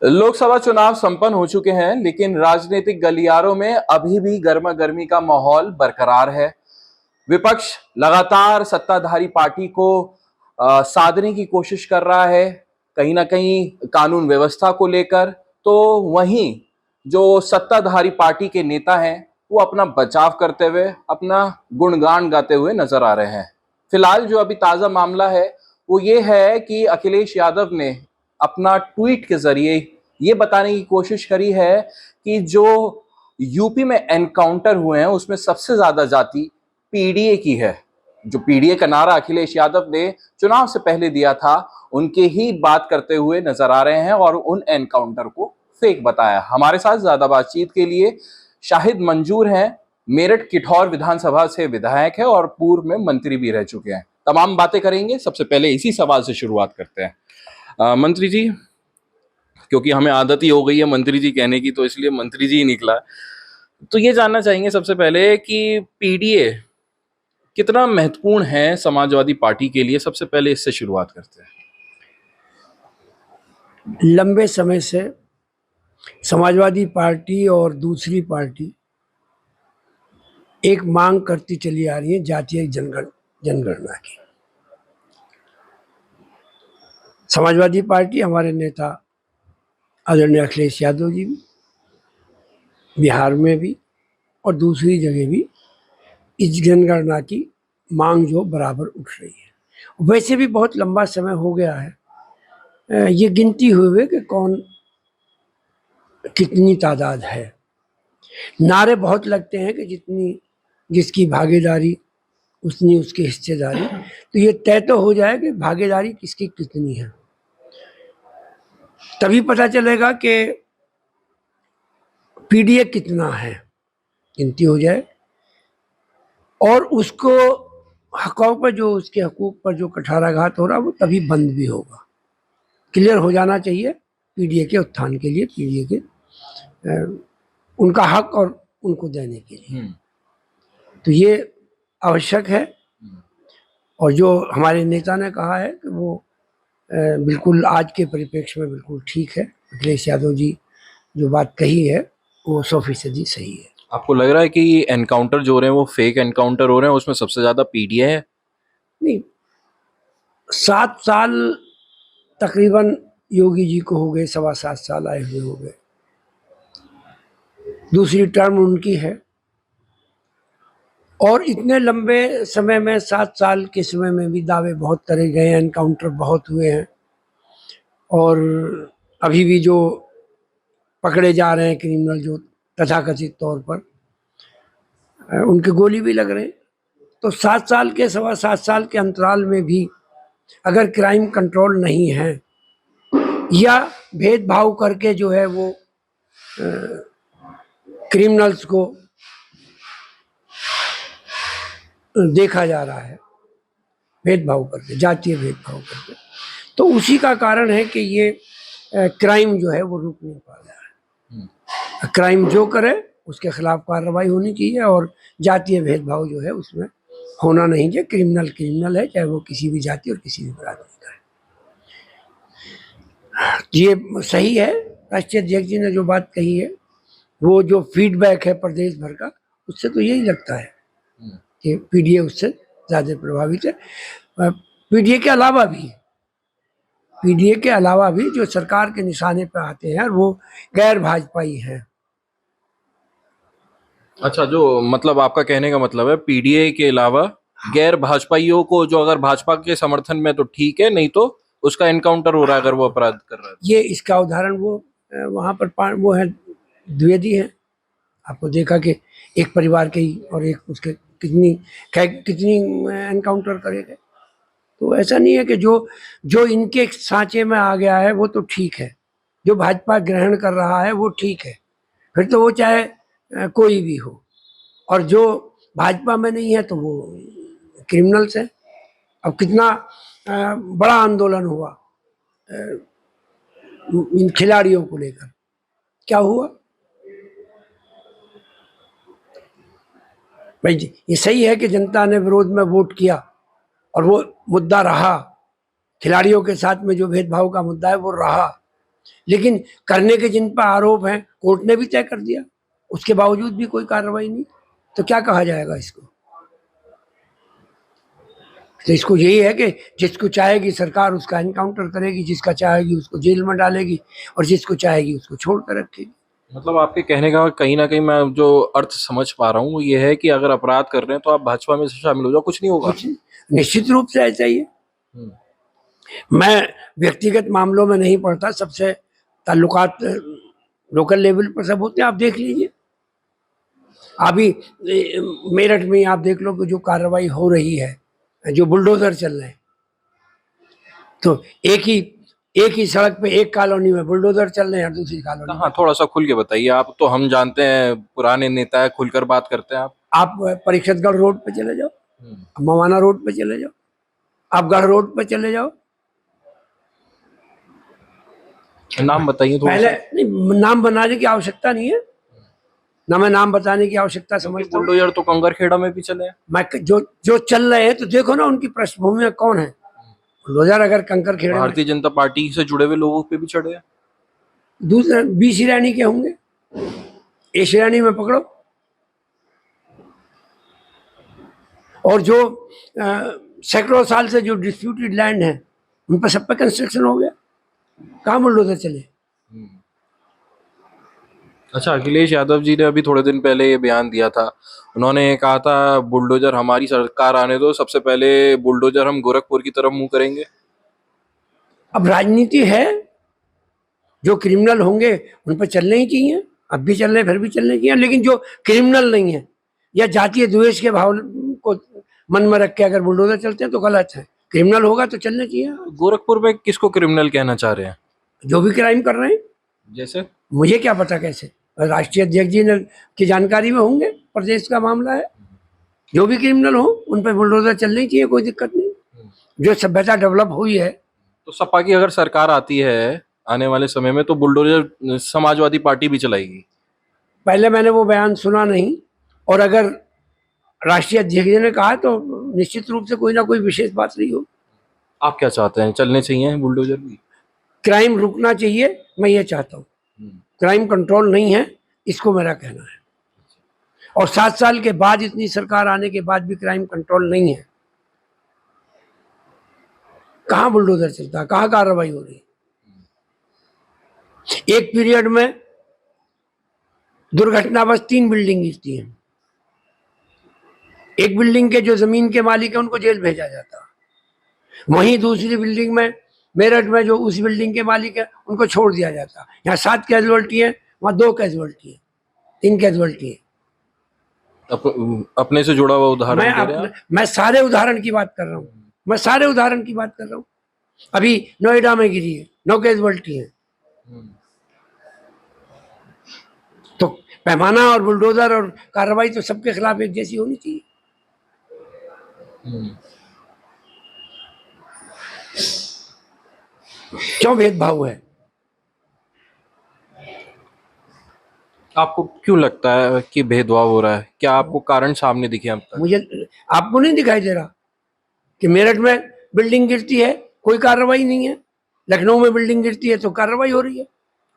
लोकसभा चुनाव संपन्न हो चुके हैं, लेकिन राजनीतिक गलियारों में अभी भी गर्मा गर्मी का माहौल बरकरार है। विपक्ष लगातार सत्ताधारी पार्टी को साधने की कोशिश कर रहा है, कहीं ना कहीं कानून व्यवस्था को लेकर। तो वहीं जो सत्ताधारी पार्टी के नेता हैं, वो अपना बचाव करते हुए, अपना गुणगान गाते हुए नजर आ रहे हैं। फिलहाल जो अभी ताजा मामला है वो ये है कि अखिलेश यादव ने अपना ट्वीट के जरिए ये बताने की कोशिश करी है कि जो यूपी में एनकाउंटर हुए हैं उसमें सबसे ज्यादा जाति पीडीए की है। जो पीडीए का नारा अखिलेश यादव ने चुनाव से पहले दिया था, उनके ही बात करते हुए नजर आ रहे हैं और उन एनकाउंटर को फेक बताया। हमारे साथ ज्यादा बातचीत के लिए शाहिद मंजूर हैं, मेरठ किठौर विधानसभा से विधायक है और पूर्व में मंत्री भी रह चुके हैं। तमाम बातें करेंगे। सबसे पहले इसी सवाल से शुरुआत करते हैं। मंत्री जी, क्योंकि हमें आदत ही हो गई है मंत्री जी कहने की, तो इसलिए मंत्री जी ही निकला। तो ये जानना चाहेंगे सबसे पहले कि पीडीए कितना महत्वपूर्ण है समाजवादी पार्टी के लिए। सबसे पहले इससे शुरुआत करते हैं। लंबे समय से समाजवादी पार्टी और दूसरी पार्टी एक मांग करती चली आ रही है जातीय जनगणना की। समाजवादी पार्टी, हमारे नेता आदरणीय अखिलेश यादव जी भी बिहार में भी और दूसरी जगह भी इस जनगणना की मांग जो बराबर उठ रही है। वैसे भी बहुत लंबा समय हो गया है ये गिनती हुए कि कौन कितनी तादाद है। नारे बहुत लगते हैं कि जिसकी भागीदारी उतनी उसकी हिस्सेदारी, तो ये तय तो हो जाए कि भागीदारी किसकी कितनी है, तभी पता चलेगा कि पीडीए कितना है। गिनती हो जाए और उसको हकों पर जो उसके हकूक पर जो कुठाराघात हो रहा है वो तभी बंद भी होगा। क्लियर हो जाना चाहिए पीडीए के उत्थान के लिए, पीडीए के उनका हक और उनको देने के लिए। तो ये आवश्यक है और जो हमारे नेता ने कहा है कि वो बिल्कुल आज के परिप्रेक्ष्य में बिल्कुल ठीक है। अखिलेश यादव जी जो बात कही है वो 100% सही है। आपको लग रहा है कि एनकाउंटर जो हो रहे हैं वो फेक एनकाउंटर हो रहे हैं, उसमें सबसे ज्यादा पीडीए है? नहीं, 7 साल तकरीबन योगी जी को हो गए, 7.25 साल आए हुए हो गए, दूसरी टर्म उनकी है। और इतने लंबे समय में 7 साल के समय में भी दावे बहुत करे गए, एनकाउंटर बहुत हुए हैं और अभी भी जो पकड़े जा रहे हैं क्रिमिनल जो तथाकथित तौर पर उनके गोली भी लग रहे हैं। तो 7 साल के 7.25 साल के अंतराल में भी अगर क्राइम कंट्रोल नहीं है या भेदभाव करके जो है वो क्रिमिनल्स को देखा जा रहा है, भेदभाव करके, जातीय भेदभाव करके, तो उसी का कारण है कि ये क्राइम जो है वो रुक नहीं पा रहा है। क्राइम जो करे उसके खिलाफ कार्रवाई होनी चाहिए और जातीय भेदभाव जो है उसमें होना नहीं चाहिए। क्रिमिनल क्रिमिनल है, चाहे वो किसी भी जाति और किसी भी बरादरी का है। ये सही है। राष्ट्रीय अध्यक्ष जी ने जो बात कही है, वो जो फीडबैक है प्रदेश भर का, उससे तो यही लगता है कि पीडीए उससे ज़्यादा प्रभावित है। पीडीए के अलावा भी जो सरकार के निशाने पर आते हैं वो गैर भाजपाई हैं। अच्छा, जो मतलब आपका कहने का मतलब है पीडीए के अलावा गैर भाजपाइयों को, जो अगर भाजपा के समर्थन में तो ठीक है, नहीं तो उसका एनकाउंटर हो रहा है अगर वो अपराध कर रहा है। ये इसका उदाहरण वो वहाँ पर वो है द्विवेदी है। आपको देखा कि एक परिवार के ही और एक उसके कितनी एनकाउंटर करेंगे। तो ऐसा नहीं है कि जो इनके सांचे में आ गया है वो तो ठीक है, जो भाजपा ग्रहण कर रहा है वो ठीक है, फिर तो वो चाहे कोई भी हो, और जो भाजपा में नहीं है तो वो क्रिमिनल्स है। अब कितना बड़ा आंदोलन हुआ इन खिलाड़ियों को लेकर, क्या हुआ भाई जी? ये सही है कि जनता ने विरोध में वोट किया और वो मुद्दा रहा, खिलाड़ियों के साथ में जो भेदभाव का मुद्दा है वो रहा, लेकिन करने के जिन पर आरोप हैं कोर्ट ने भी तय कर दिया, उसके बावजूद भी कोई कार्रवाई नहीं, तो क्या कहा जाएगा इसको? तो इसको यही है कि जिसको चाहेगी सरकार उसका एनकाउंटर करेगी, जिसका चाहेगी उसको जेल में डालेगी और जिसको चाहेगी उसको छोड़ कर रखेगी। मतलब आपके कहने का कहीं ना कहीं मैं जो अर्थ समझ पा रहा हूँ वो ये है कि अगर अपराध कर रहे हैं तो आप भाजपा में से शामिल हो जाओ, कुछ नहीं होगा। कुछ निश्चित रूप से ऐसा ही है। हम्म। मैं व्यक्तिगत मामलों में नहीं पढ़ता, सबसे ताल्लुकात लोकल लेवल पर सब होते हैं, आप देख लीजिए। अभी मेरठ में आप देख लो कि जो कार्रवाई हो रही है, जो बुलडोजर चल रहे हैं, तो एक ही सड़क पे एक कॉलोनी में बुलडोजर चल रहे हैं और दूसरी कॉलोनी हाँ, थोड़ा सा खुल के बताइए। आप तो हम जानते हैं पुराने नेता है, खुलकर बात करते हैं आप। आप परीक्षतगढ़ रोड पे चले जाओ, मवाना रोड पे चले जाओ, आप गढ़ रोड पे चले जाओ। नाम बताइए थोड़ा पहले सा। नहीं, नाम बनाने की आवश्यकता नहीं है, ना मैं नाम बताने की आवश्यकता समझता हूँ। बुलडोजर तो कंगरखेड़ा में भी चले हैं। मैं जो जो चल रहे हैं तो देखो ना उनकी पृष्ठभूमि में कौन है। बुलडोजर अगर कंकर खेड़े में, भारतीय जनता पार्टी से जुड़े हुए लोगों पे भी चढ़े हैं। दूसरे बी श्रेणी के होंगे, ए श्रेणी में पकड़ो। और जो सैकड़ों साल से जो डिस्प्यूटेड लैंड है उन पर सब पे कंस्ट्रक्शन हो गया, कहाँ बुलडोजर चले? अच्छा, अखिलेश यादव जी ने अभी थोड़े दिन पहले ये बयान दिया था। उन्होंने कहा था बुलडोजर हमारी सरकार आने दो, सबसे पहले बुलडोजर हम गोरखपुर की तरफ मुंह करेंगे। अब राजनीति है, जो क्रिमिनल होंगे उन पर चलने ही चाहिए, अब भी चल रहे फिर भी चलने चाहिए, लेकिन जो क्रिमिनल नहीं है या जातीय द्वेष के भाव को मन में रख के अगर बुलडोजर चलते हैं तो गलत है। क्रिमिनल होगा तो चलना चाहिए। गोरखपुर में किसको क्रिमिनल कहना चाह रहे हैं? जो भी क्राइम कर रहे हैं, जैसे मुझे क्या पता कैसे, राष्ट्रीय अध्यक्ष जी ने की जानकारी में होंगे, प्रदेश का मामला है। जो भी क्रिमिनल हो उन पर बुलडोजर चलनी चाहिए, कोई दिक्कत नहीं। जो सभ्यता डेवलप हुई है, तो सपा की अगर सरकार आती है आने वाले समय में तो बुलडोजर समाजवादी पार्टी भी चलाएगी। पहले मैंने वो बयान सुना नहीं, और अगर राष्ट्रीय अध्यक्ष जी ने कहा तो निश्चित रूप से कोई ना कोई विशेष बात रही हो। आप क्या चाहते हैं, चलने चाहिए बुलडोजर भी? क्राइम रुकना चाहिए, मैं ये चाहता हूँ। क्राइम कंट्रोल नहीं है, इसको मेरा कहना है। और 7 साल के बाद, इतनी सरकार आने के बाद भी क्राइम कंट्रोल नहीं है। कहाँ बुलडोजर चलता है, कहाँ कार्रवाई हो रही है? एक पीरियड में दुर्घटनावश 3 बिल्डिंग गिरती हैं, एक बिल्डिंग के जो जमीन के मालिक है उनको जेल भेजा जाता, वहीं दूसरी बिल्डिंग में मेरठ में जो उस बिल्डिंग के मालिक है उनको छोड़ दिया जाता। यहाँ 7 कैजुअल्टी है, वहाँ 2 कैजुअल्टी है, 3 कैजुअल्टी है। अपने से जुड़ा हुआ उदाहरण दे रहे हैं? मैं सारे उदाहरण की बात कर रहा हूँ, मैं सारे उदाहरण की बात कर रहा हूँ। अभी नोएडा में गिरी है, 9 कैजुअल्टी है। तो पैमाना और बुलडोजर और कार्रवाई तो सबके खिलाफ एक जैसी होनी चाहिए। क्यों भेदभाव है? आपको क्यों लगता है कि भेदभाव हो रहा है? क्या आपको कारण सामने दिखे अब तक? मुझे, आपको नहीं दिखाई दे रहा कि मेरठ में बिल्डिंग गिरती है कोई कार्रवाई नहीं है, लखनऊ में बिल्डिंग गिरती है तो कार्रवाई हो रही है?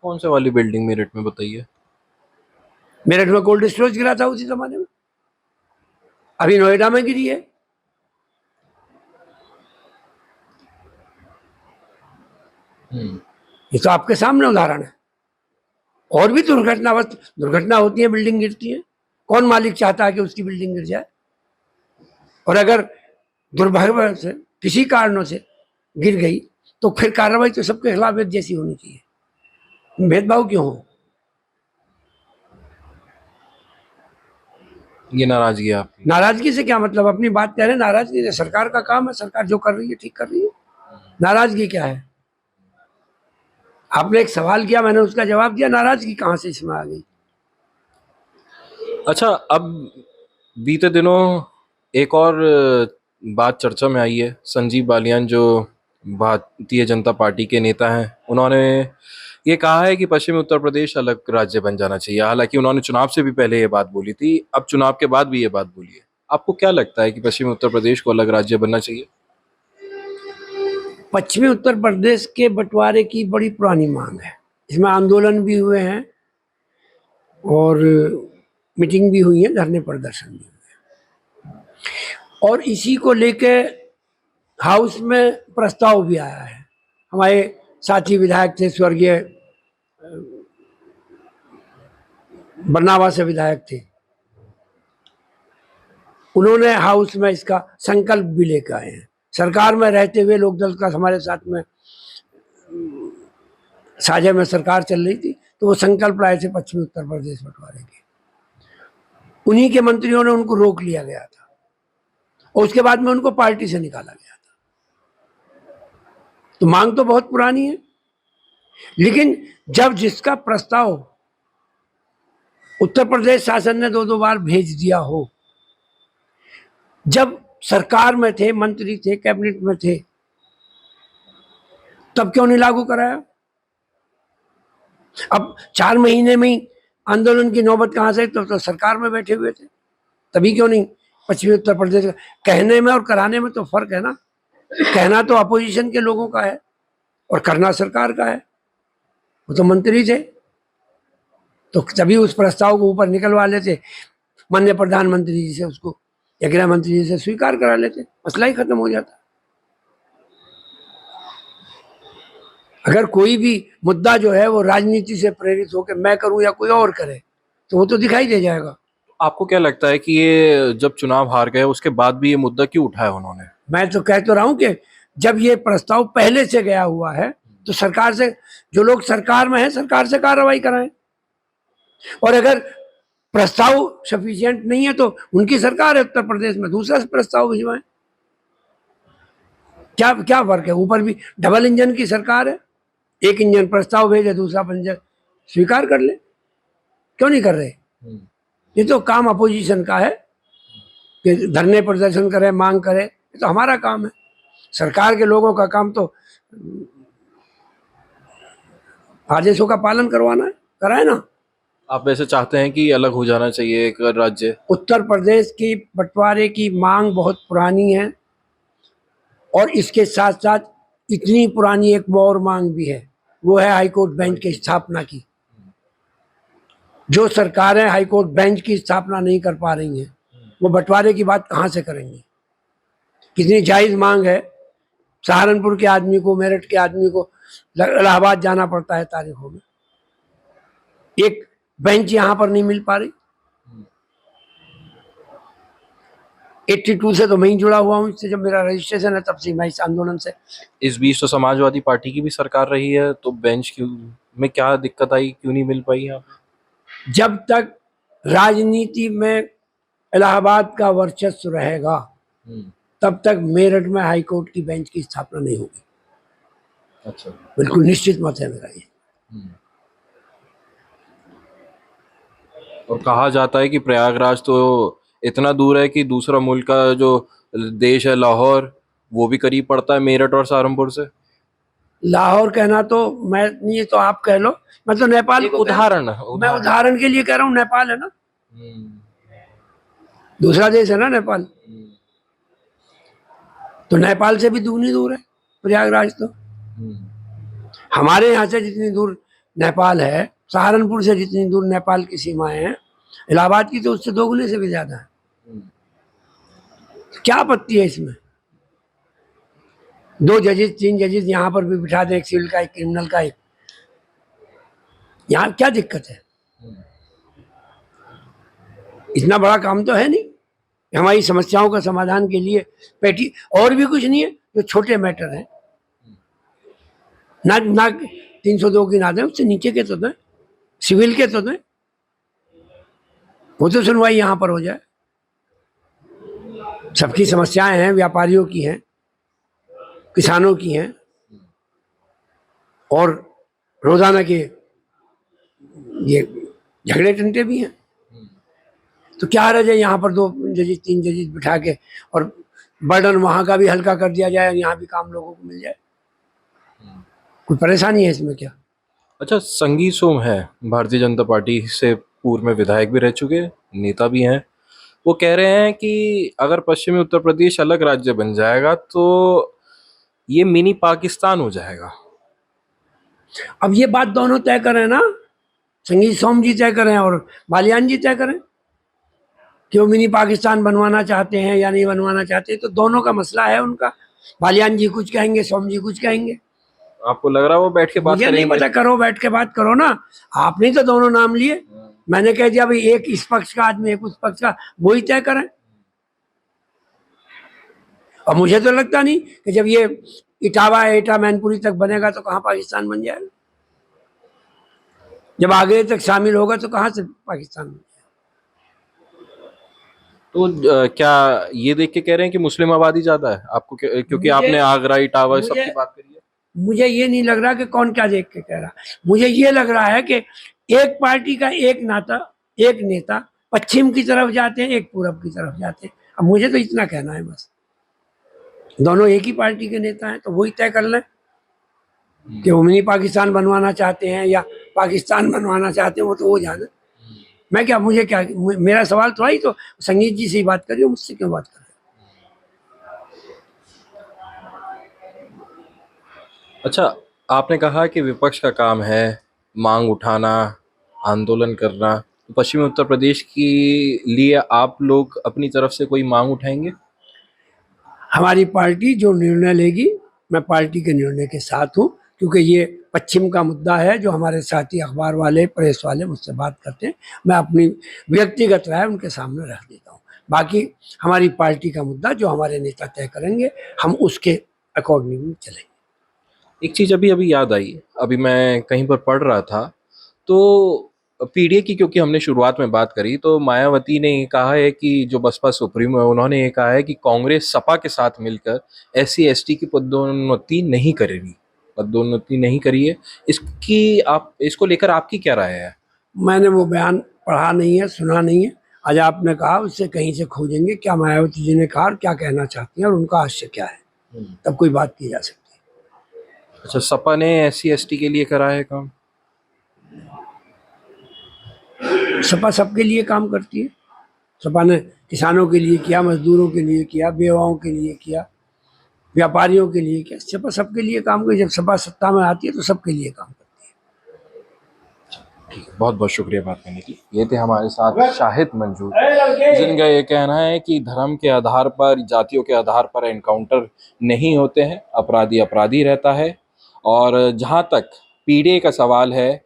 कौन से वाली बिल्डिंग मेरठ में बताइए? मेरठ में कोल्ड स्टोरेज गिरा था उसी जमाने में, अभी नोएडा में गिरी है। ये तो आपके सामने उदाहरण है। और भी दुर्घटना होती है, बिल्डिंग गिरती है। कौन मालिक चाहता है कि उसकी बिल्डिंग गिर जाए? और अगर दुर्भाग्य से किसी कारणों से गिर गई तो फिर कार्रवाई तो सबके खिलाफ एक जैसी होनी चाहिए। भेदभाव क्यों हो? ये नाराजगी है आपकी? नाराजगी से क्या मतलब? अपनी बात कह रहे हैं, नाराजगी से सरकार का काम है, सरकार जो कर रही है ठीक कर रही है, नाराजगी क्या है? आपने एक सवाल किया, मैंने उसका जवाब दिया, नाराजगी कहाँ से इसमें आ गई? अच्छा, अब बीते दिनों एक और बात चर्चा में आई है। संजीव बालियान जो भारतीय जनता पार्टी के नेता हैं, उन्होंने ये कहा है कि पश्चिमी उत्तर प्रदेश अलग राज्य बन जाना चाहिए। हालांकि उन्होंने चुनाव से भी पहले ये बात बोली थी, अब चुनाव के बाद भी ये बात बोली है। आपको क्या लगता है कि पश्चिमी उत्तर प्रदेश को अलग राज्य बनना चाहिए? पश्चिमी उत्तर प्रदेश के बंटवारे की बड़ी पुरानी मांग है, इसमें आंदोलन भी हुए हैं और मीटिंग भी हुई है, धरने प्रदर्शन भी हुए हैं। और इसी को लेके हाउस में प्रस्ताव भी आया है। हमारे साथी विधायक थे, स्वर्गीय बरनावा से विधायक थे, उन्होंने हाउस में इसका संकल्प भी लेकर आए हैं। सरकार में रहते हुए लोकदल का हमारे साथ में साझा में सरकार चल रही थी, तो वो संकल्प लाए थे पश्चिमी उत्तर प्रदेश बंटवारे के। उन्हीं के मंत्रियों ने उनको रोक लिया गया था और उसके बाद में उनको पार्टी से निकाला गया था। तो मांग तो बहुत पुरानी है, लेकिन जब जिसका प्रस्ताव उत्तर प्रदेश शासन ने 2-2 बार भेज दिया हो, जब सरकार में थे, मंत्री थे, कैबिनेट में थे, तब क्यों नहीं लागू कराया? अब 4 महीने में ही आंदोलन की नौबत कहां से? तो सरकार में बैठे हुए थे, तभी क्यों नहीं? पश्चिमी उत्तर प्रदेश कहने में और कराने में तो फर्क है ना। कहना तो अपोजिशन के लोगों का है और करना सरकार का है। वो तो मंत्री थे, तो तभी उस प्रस्ताव को ऊपर निकलवा लेते, माननीय प्रधानमंत्री जी से उसको या गृह मंत्री जी से स्वीकार करा लेते, मसला ही खत्म हो जाता। अगर कोई भी मुद्दा जो है वो राजनीति से प्रेरित होकर मैं करूं या कोई और करे, तो वो तो दिखाई दे जाएगा। आपको क्या लगता है कि ये जब चुनाव हार गए उसके बाद भी ये मुद्दा क्यों उठाया उन्होंने? मैं तो कह तो रहा हूं कि जब ये प्रस्ताव पहले से गया हुआ है, तो सरकार से, जो लोग सरकार में है, सरकार से कार्रवाई कराएं। और अगर प्रस्ताव सफिशिएंट नहीं है तो उनकी सरकार है उत्तर प्रदेश में, दूसरा प्रस्ताव भिजवाएं। क्या क्या फर्क है? ऊपर भी डबल इंजन की सरकार है, एक इंजन प्रस्ताव भेजे, दूसरा इंजन स्वीकार कर ले। क्यों नहीं कर रहे? ये तो काम अपोजिशन का है कि धरने प्रदर्शन करे, मांग करे, ये तो हमारा काम है। सरकार के लोगों का काम तो आदेशों का पालन करवाना है, कराए ना। आप वैसे चाहते हैं कि अलग हो जाना चाहिए एक राज्य? उत्तर प्रदेश की बंटवारे की मांग बहुत पुरानी है और इसके साथ साथ इतनी पुरानी एक और मांग भी है, वो है हाईकोर्ट बेंच की स्थापना की। जो सरकारें हाईकोर्ट बेंच की स्थापना नहीं कर पा रही हैं, वो बंटवारे की बात कहाँ से करेंगी? कितनी जायज मांग है। सहारनपुर के आदमी को, मेरठ के आदमी को इलाहाबाद जाना पड़ता है तारीखों में, एक बेंच यहाँ पर नहीं मिल पा रही। 82 से तो मैं ही जुड़ा हुआ हूँ, इससे जब मेरा रजिस्ट्रेशन है तब से मैं इस आंदोलन से। इस बीच तो समाजवादी पार्टी की भी सरकार रही है, तो बेंच क्यों में क्या दिक्कत आई, क्यों नहीं मिल पाई यहाँ? जब तक राजनीति में इलाहाबाद का वर्चस्व रहेगा, तब तक मेरठ में हाईकोर्ट की बेंच की स्थापना नहीं होगी। अच्छा, बिल्कुल निश्चित मत है मेरा ये। और कहा जाता है कि प्रयागराज तो इतना दूर है कि दूसरा मुल्क का जो देश है लाहौर, वो भी करीब पड़ता है मेरठ और सहारनपुर से। लाहौर कहना तो मैं नहीं, तो आप कह लो, मैं तो नेपाल एक को कह- उदाहरण मैं उदाहरण के लिए कह रहा हूँ, नेपाल है ना, दूसरा देश है ना नेपाल। तो नेपाल से भी दूनी दूर है प्रयागराज तो। हमारे यहाँ से जितनी दूर नेपाल है, सहारनपुर से जितनी दूर नेपाल की सीमाएं हैं, इलाहाबाद की तो उससे 2 गुने से भी ज्यादा है। क्या आपत्ति है इसमें? 2 जजेस, 3 जजेस यहाँ पर भी बिठा दें, एक सिविल का, एक क्रिमिनल का, एक। यहाँ क्या दिक्कत है? इतना बड़ा काम तो है नहीं। हमारी समस्याओं का समाधान के लिए पेटी और भी कुछ नहीं है, जो छोटे मैटर हैं ना 302 की ना दें, उससे नीचे के तो दें, सिविल के तो दें, वो तो सुनवाई यहाँ पर हो जाए। सबकी समस्याएं हैं, व्यापारियों की हैं, किसानों की हैं, और रोजाना के ये झगड़े टंटे भी हैं। तो क्या हर्ज है यहाँ पर 2 जजेस, 3 जजेस बिठा के, और बर्डन वहां का भी हल्का कर दिया जाए और यहाँ भी काम लोगों को मिल जाए? कोई परेशानी है इसमें क्या? अच्छा, संगी सोम है, भारतीय जनता पार्टी से पूर्व में विधायक भी रह चुके, नेता भी हैं। वो कह रहे हैं कि अगर पश्चिमी उत्तर प्रदेश अलग राज्य बन जाएगा तो ये मिनी पाकिस्तान हो जाएगा। अब ये बात दोनों तय करें ना, संगीत सोम जी तय करें और बालियान जी तय करें कि वो मिनी पाकिस्तान बनवाना चाहते हैं या नहीं बनवाना चाहते। तो दोनों का मसला है उनका। बालियान जी कुछ कहेंगे, सोम जी कुछ कहेंगे। आपको लग रहा है वो बैठ के बात मुझे नहीं करेंगे? पता, करो बैठ के बात करो ना। आपने तो दोनों नाम लिए, मैंने कह दिया भाई एक इस पक्ष का आदमी एक उस पक्ष का, वही तय करें। और मुझे तो लगता नहीं कि जब ये इटावा एटा मैनपुरी तक बनेगा तो कहाँ पाकिस्तान बन जाएगा। जब आगे तक शामिल होगा तो कहाँ से पाकिस्तान बन जाएगा। तो क्या ये देख के कह रहे हैं कि मुस्लिम आबादी ज्यादा है आपको, क्योंकि आपने आगरा इटावा सबकी बात करी है? मुझे ये नहीं लग रहा कि कौन क्या देख के कह रहा। मुझे ये लग रहा है कि एक पार्टी का एक नेता पश्चिम की तरफ जाते हैं, एक पूरब की तरफ जाते हैं। अब मुझे तो इतना कहना है बस, दोनों एक ही पार्टी के नेता हैं तो वही तय कर लें कि वो मिनी पाकिस्तान बनवाना चाहते हैं या पाकिस्तान बनवाना चाहते हैं, वो तो वो जाने। मैं क्या, मुझे क्या, मेरा सवाल थोड़ा ही। तो संगीत जी से ही बात करिए, मुझसे क्यों बात कर रहे हैं? अच्छा, आपने कहा कि विपक्ष का काम है मांग उठाना, आंदोलन करना। तो पश्चिमी उत्तर प्रदेश के लिए आप लोग अपनी तरफ से कोई मांग उठाएंगे? हमारी पार्टी जो निर्णय लेगी, मैं पार्टी के निर्णय के साथ हूँ, क्योंकि ये पश्चिम का मुद्दा है। जो हमारे साथी अखबार वाले, प्रेस वाले मुझसे बात करते हैं, मैं अपनी व्यक्तिगत राय उनके सामने रख देता हूँ। बाकी हमारी पार्टी का मुद्दा जो हमारे नेता तय करेंगे, हम उसके अकॉर्डिंग चलेंगे। एक चीज अभी अभी याद आई, अभी मैं कहीं पर पढ़ रहा था, तो पीडीए की क्योंकि हमने शुरुआत में बात करी, तो मायावती ने ये कहा है कि जो बसपा सुप्रीमो है, उन्होंने ये कहा है कि कांग्रेस सपा के साथ मिलकर एससी एसटी की पदोन्नति नहीं करी है। इसकी आप इसको लेकर आपकी क्या राय है? मैंने वो बयान पढ़ा नहीं है, सुना नहीं है। आज आपने कहा, उससे कहीं से खोजेंगे क्या मायावती जी ने कहा और क्या कहना चाहती हैं और उनका आशय क्या है, तब कोई बात की जा सकती है। अच्छा, सपा ने एससी एसटी के लिए करा है काम? सपा सबके लिए काम करती है। सपा ने किसानों के लिए किया, मजदूरों के लिए किया, बेवाओं के लिए किया, व्यापारियों के लिए किया। सपा सबके लिए काम करती है। जब सपा सत्ता में आती है तो सबके लिए काम करती है। ठीक है, बहुत बहुत शुक्रिया बात करने की। ये थे हमारे साथ शाहिद मंजूर, जिनका ये कहना है कि धर्म के आधार पर, जातियों के आधार पर एनकाउंटर नहीं होते हैं, अपराधी अपराधी रहता है। और जहाँ तक पीडीए का सवाल है,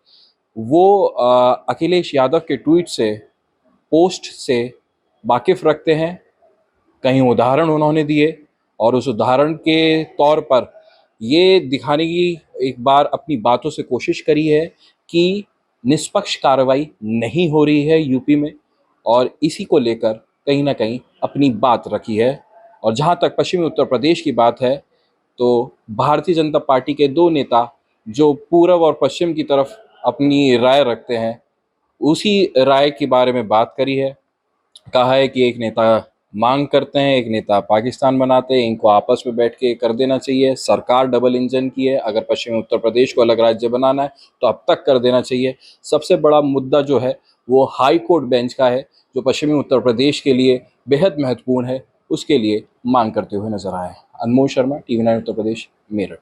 वो अखिलेश यादव के ट्वीट से, पोस्ट से वाकिफ रखते हैं। कहीं उदाहरण उन्होंने दिए और उस उदाहरण के तौर पर ये दिखाने की एक बार अपनी बातों से कोशिश करी है कि निष्पक्ष कार्रवाई नहीं हो रही है यूपी में, और इसी को लेकर कहीं ना कहीं अपनी बात रखी है। और जहाँ तक पश्चिमी उत्तर प्रदेश की बात है, तो भारतीय जनता पार्टी के दो नेता जो पूर्व और पश्चिम की तरफ अपनी राय रखते हैं, उसी राय के बारे में बात करी है। कहा है कि एक नेता मांग करते हैं, एक नेता पाकिस्तान बनाते हैं, इनको आपस में बैठ के कर देना चाहिए। सरकार डबल इंजन की है, अगर पश्चिमी उत्तर प्रदेश को अलग राज्य बनाना है तो अब तक कर देना चाहिए। सबसे बड़ा मुद्दा जो है वो हाई कोर्ट बेंच का है, जो पश्चिमी उत्तर प्रदेश के लिए बेहद महत्वपूर्ण है, उसके लिए मांग करते हुए नजर आए। अनमोल शर्मा, टीवी 9 उत्तर प्रदेश, मेरठ।